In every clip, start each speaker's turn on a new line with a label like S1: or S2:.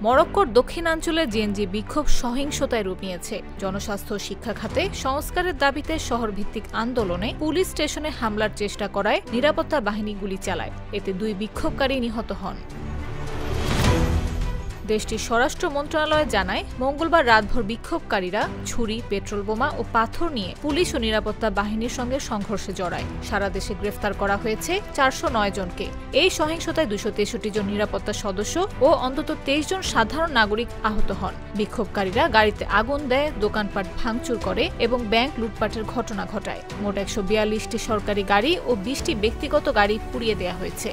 S1: মরক্কোর দক্ষিণাঞ্চলে জেএনজি বিক্ষোভ সহিংসতায় রূপ নিয়েছে। জনস্বাস্থ্য শিক্ষা খাতে সংস্কারের দাবিতে শহরভিত্তিক আন্দোলনে পুলিশ স্টেশনে হামলার চেষ্টা করায় নিরাপত্তা বাহিনী গুলি চালায়। এতে 2 বিক্ষোভকারী নিহত হন। দেশটির স্বরাষ্ট্র মন্ত্রণালয় জানায়, মঙ্গলবার রাতভর বিক্ষোভকারীরা ছুরি, পেট্রোল বোমা ও পাথর নিয়ে পুলিশ ও নিরাপত্তা বাহিনীর সঙ্গে সংঘর্ষে জড়ায়। সারা দেশে গ্রেফতার করা হয়েছে 409 জনকে। এই সহিংসতায় 263 জন নিরাপত্তা সদস্য ও অন্তত 23 জন সাধারণ নাগরিক আহত হন। বিক্ষোভকারীরা গাড়িতে আগুন দেয়, দোকানপাট ভাঙচুর করে এবং ব্যাংক লুটপাটের ঘটনা ঘটায়। মোট 142টি সরকারি গাড়ি ও 20টি ব্যক্তিগত গাড়ি পুড়িয়ে দেওয়া হয়েছে।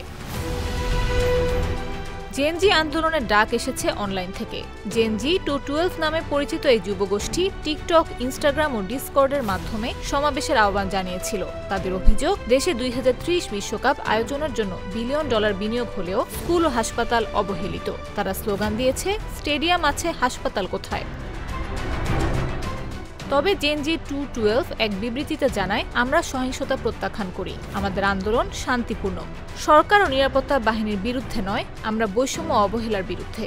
S1: জেএনজি আন্দোলনের ডাক এসেছে অনলাইন থেকে। জেএনজি 212 নামে পরিচিত এই যুবগোষ্ঠী টিকটক, ইনস্টাগ্রাম ও ডিসকর্ডের মাধ্যমে সমাবেশের আহ্বান জানিয়েছিল। তাদের অভিযোগ, দেশে 2030 বিশ্বকাপ আয়োজনের জন্য $বিলিয়ন বিনিয়োগ হলেও স্কুল ও হাসপাতাল অবহেলিত। তারা স্লোগান দিয়েছে, স্টেডিয়াম আছে, হাসপাতাল কোথায়? তবে জেএনজি 212 এক বিবৃতিতে জানায়, আমরা সহিংসতা প্রত্যাখ্যান করি। আমাদের আন্দোলন শান্তিপূর্ণ। সরকার ও নিরাপত্তা বাহিনীর বিরুদ্ধে নয়, আমরা বৈষম্য অবহেলার বিরুদ্ধে।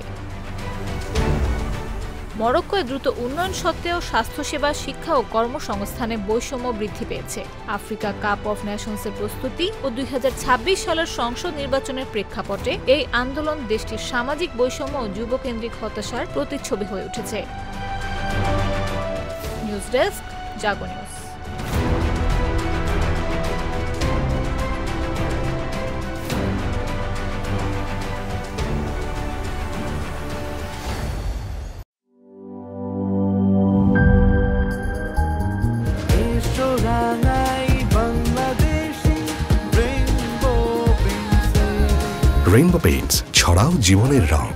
S1: মরক্কোয় দ্রুত উন্নয়ন সত্ত্বেও স্বাস্থ্যসেবা, শিক্ষা ও কর্মসংস্থানে বৈষম্য বৃদ্ধি পেয়েছে। আফ্রিকা কাপ অফ নেশনসের প্রস্তুতি ও 2026 সালের সংসদ নির্বাচনের প্রেক্ষাপটে এই আন্দোলন দেশটির সামাজিক বৈষম্য ও যুবকেন্দ্রিক হতাশার প্রতিচ্ছবি হয়ে উঠেছে। নিউজ ডেস্ক, জাগো নিউজ।
S2: রেইনবো পেইন্টস, ছড়াও জীবনের রং।